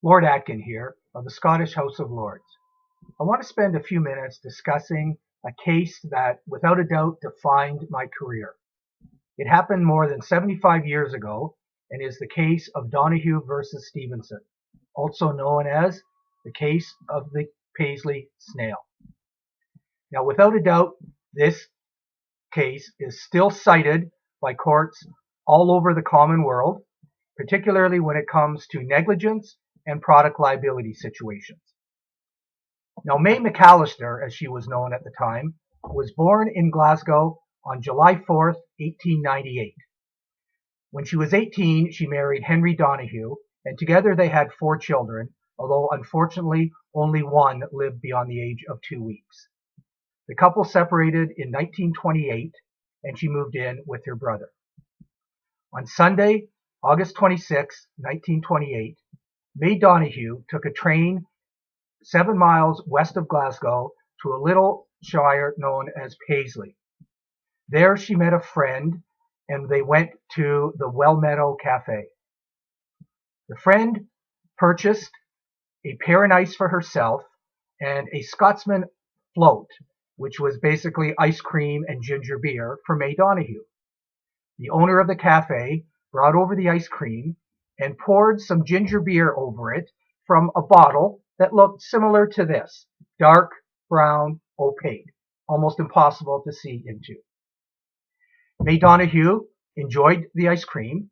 Lord Atkin here of the Scottish House of Lords. I want to spend a few minutes discussing a case that without a doubt defined my career. It happened more than 75 years ago and is the case of Donoghue versus Stevenson, also known as the case of the Paisley Snail. Now, without a doubt, this case is still cited by courts all over the common world, particularly when it comes to negligence and product liability situations. Now, May McAllister, as she was known at the time, was born in Glasgow on July 4th, 1898. When she was 18, she married Henry Donoghue, and together they had 4 children, although unfortunately only one lived beyond the age of 2 weeks. The couple separated in 1928, and she moved in with her brother. On Sunday, August 26, 1928, May Donoghue took a train 7 miles west of Glasgow to a little shire known as Paisley. There she met a friend and they went to the Wellmeadow Cafe. The friend purchased a pear and ice for herself and a Scotsman float, which was basically ice cream and ginger beer, for May Donoghue. The owner of the cafe brought over the ice cream and poured some ginger beer over it from a bottle that looked similar to this, dark, brown, opaque, almost impossible to see into. May Donoghue enjoyed the ice cream,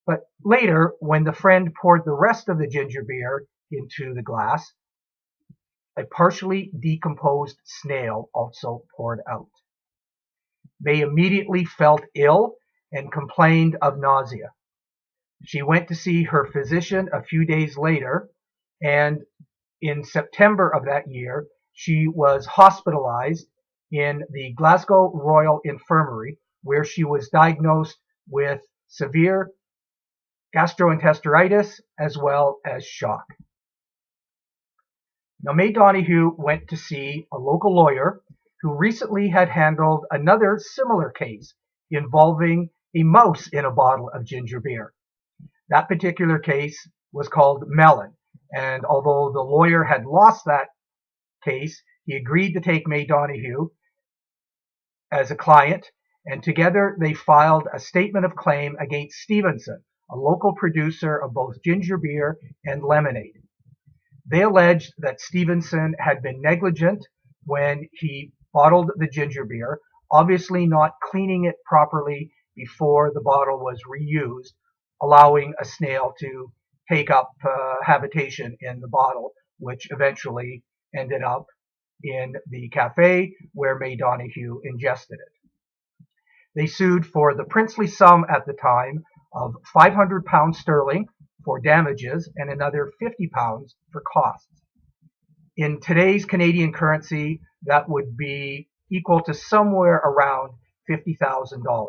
but later, when the friend poured the rest of the ginger beer into the glass, a partially decomposed snail also poured out. May immediately felt ill and complained of nausea. She went to see her physician a few days later, and in September of that year, she was hospitalized in the Glasgow Royal Infirmary, where she was diagnosed with severe gastroenteritis as well as shock. Now, May Donoghue went to see a local lawyer who recently had handled another similar case involving a mouse in a bottle of ginger beer. That particular case was called Melon, and although the lawyer had lost that case, he agreed to take May Donoghue as a client, and together they filed a statement of claim against Stevenson, a local producer of both ginger beer and lemonade. They alleged that Stevenson had been negligent when he bottled the ginger beer, obviously not cleaning it properly before the bottle was reused, allowing a snail to take up habitation in the bottle, which eventually ended up in the cafe where May Donoghue ingested it. They sued for the princely sum at the time of £500 sterling for damages and another £50 for costs. In today's Canadian currency, that would be equal to somewhere around $50,000.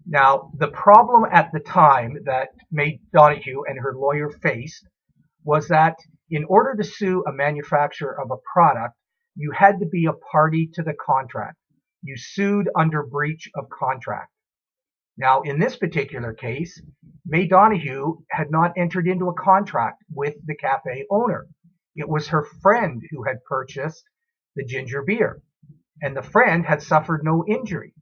Now, the problem at the time that May Donoghue and her lawyer faced was that in order to sue a manufacturer of a product, you had to be a party to the contract. You sued under breach of contract. Now, in this particular case, May Donoghue had not entered into a contract with the cafe owner. It was her friend who had purchased the ginger beer, and the friend had suffered no injury.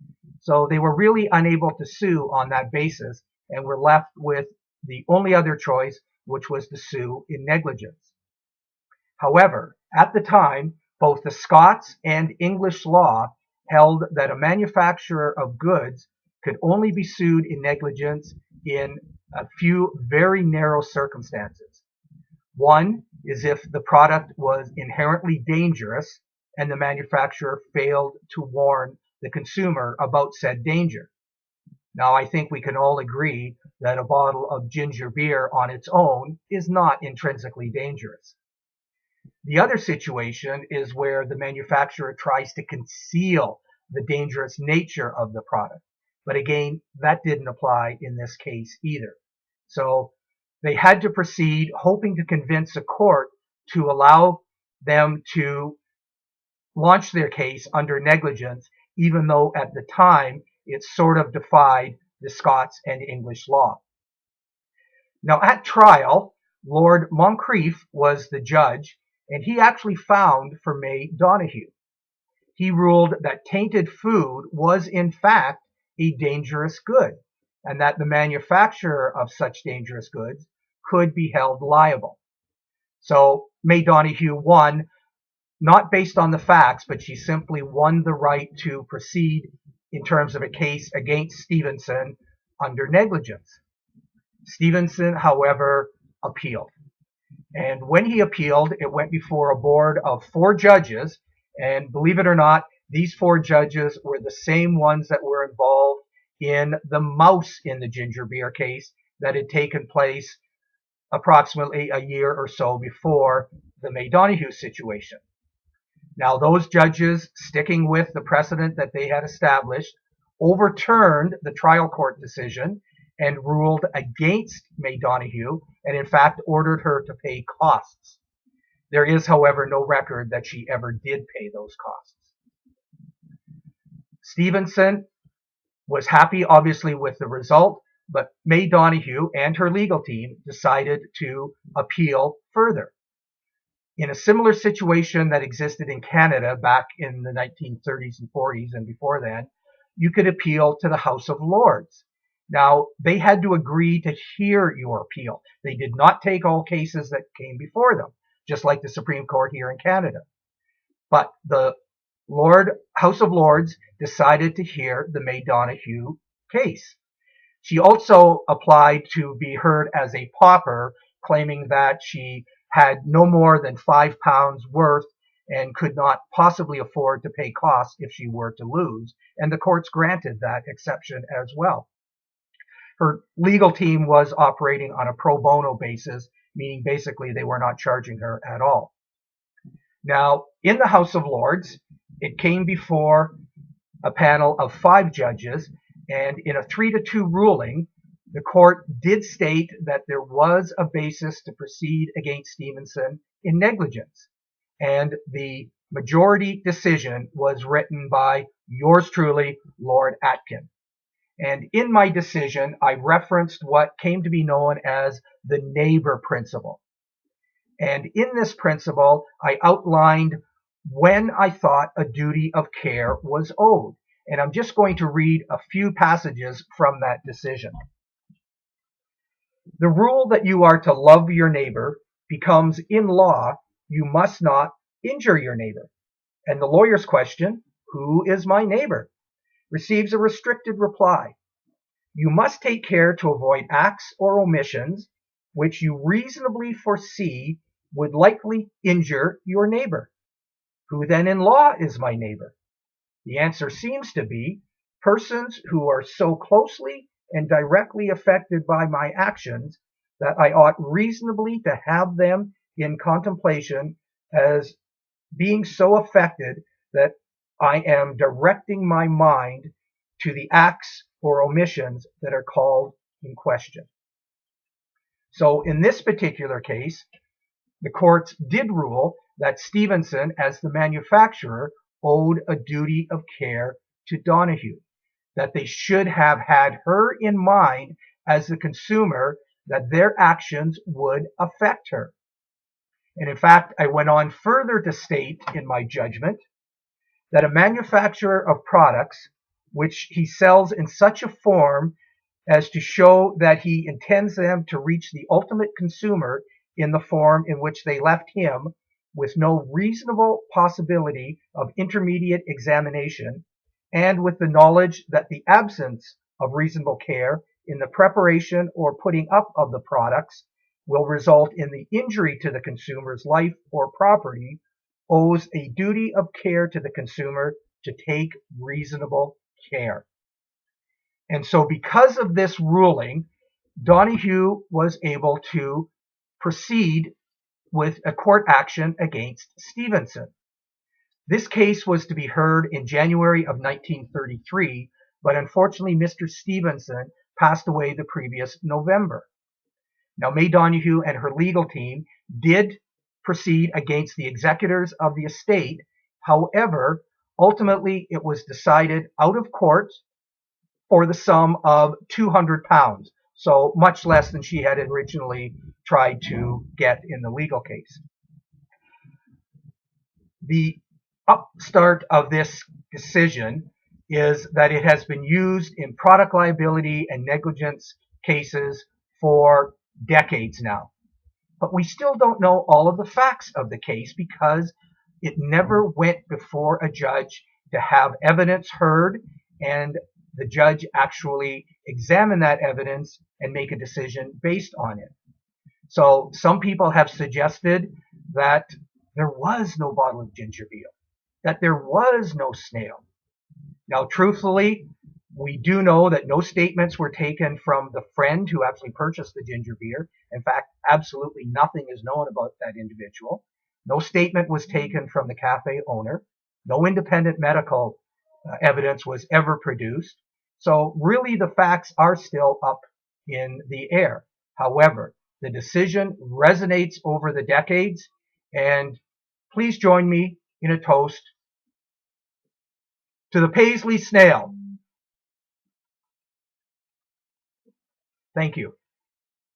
So they were really unable to sue on that basis and were left with the only other choice, which was to sue in negligence. However, at the time, both the Scots and English law held that a manufacturer of goods could only be sued in negligence in a few very narrow circumstances. One is if the product was inherently dangerous and the manufacturer failed to warn the consumer about said danger. Now, I think we can all agree that a bottle of ginger beer on its own is not intrinsically dangerous. The other situation is where the manufacturer tries to conceal the dangerous nature of the product. But again, that didn't apply in this case either. So they had to proceed hoping to convince a court to allow them to launch their case under negligence, even though at the time it sort of defied the Scots and English law. Now, at trial, Lord Moncrief was the judge, and he actually found for May Donoghue. He ruled that tainted food was in fact a dangerous good, and that the manufacturer of such dangerous goods could be held liable. So May Donoghue won, not based on the facts, but she simply won the right to proceed in terms of a case against Stevenson under negligence. Stevenson, however, appealed. And when he appealed, it went before a board of 4 judges. And believe it or not, these 4 judges were the same ones that were involved in the mouse in the ginger beer case that had taken place approximately a year or so before the May Donoghue situation. Now, those judges, sticking with the precedent that they had established, overturned the trial court decision and ruled against May Donoghue, and in fact ordered her to pay costs. There is, however, no record that she ever did pay those costs. Stevenson was happy, obviously, with the result, but May Donoghue and her legal team decided to appeal further. In a similar situation that existed in Canada back in the 1930s and 40s and before then, you could appeal to the House of Lords. Now, they had to agree to hear your appeal. They did not take all cases that came before them, just like the Supreme Court here in Canada. But the House of Lords decided to hear the May Donoghue case. She also applied to be heard as a pauper, claiming that she had no more than £5 worth and could not possibly afford to pay costs if she were to lose. And the courts granted that exception as well. Her legal team was operating on a pro bono basis, meaning basically they were not charging her at all. Now, in the House of Lords, it came before a panel of 5 judges, and in a 3-2 ruling, the court did state that there was a basis to proceed against Stevenson in negligence. And the majority decision was written by yours truly, Lord Atkin. And in my decision, I referenced what came to be known as the neighbor principle. And in this principle, I outlined when I thought a duty of care was owed. And I'm just going to read a few passages from that decision. The rule that you are to love your neighbor becomes, in law, you must not injure your neighbor. And the lawyer's question, who is my neighbor, receives a restricted reply. You must take care to avoid acts or omissions which you reasonably foresee would likely injure your neighbor. Who then in law is my neighbor? The answer seems to be persons who are so closely and directly affected by my actions that I ought reasonably to have them in contemplation as being so affected that I am directing my mind to the acts or omissions that are called in question. So in this particular case, the courts did rule that Stevenson, as the manufacturer, owed a duty of care to Donoghue, that they should have had her in mind as the consumer, that their actions would affect her. And in fact, I went on further to state in my judgment that a manufacturer of products which he sells in such a form as to show that he intends them to reach the ultimate consumer in the form in which they left him, with no reasonable possibility of intermediate examination, and with the knowledge that the absence of reasonable care in the preparation or putting up of the products will result in the injury to the consumer's life or property, owes a duty of care to the consumer to take reasonable care. And so because of this ruling, Donoghue was able to proceed with a court action against Stevenson. This case was to be heard in January of 1933, but unfortunately Mr. Stevenson passed away the previous November. Now, May Donoghue and her legal team did proceed against the executors of the estate. However, ultimately it was decided out of court for the sum of £200, so much less than she had originally tried to get in the legal case. The upstart of this decision is that it has been used in product liability and negligence cases for decades now. But we still don't know all of the facts of the case because it never went before a judge to have evidence heard and the judge actually examine that evidence and make a decision based on it. So some people have suggested that there was no bottle of ginger beer, that there was no snail. Now, truthfully, we do know that no statements were taken from the friend who actually purchased the ginger beer. In fact, absolutely nothing is known about that individual. No statement was taken from the cafe owner. No independent medical evidence was ever produced. So really the facts are still up in the air. However, the decision resonates over the decades, and please join me in a toast to the Paisley Snail. Thank you.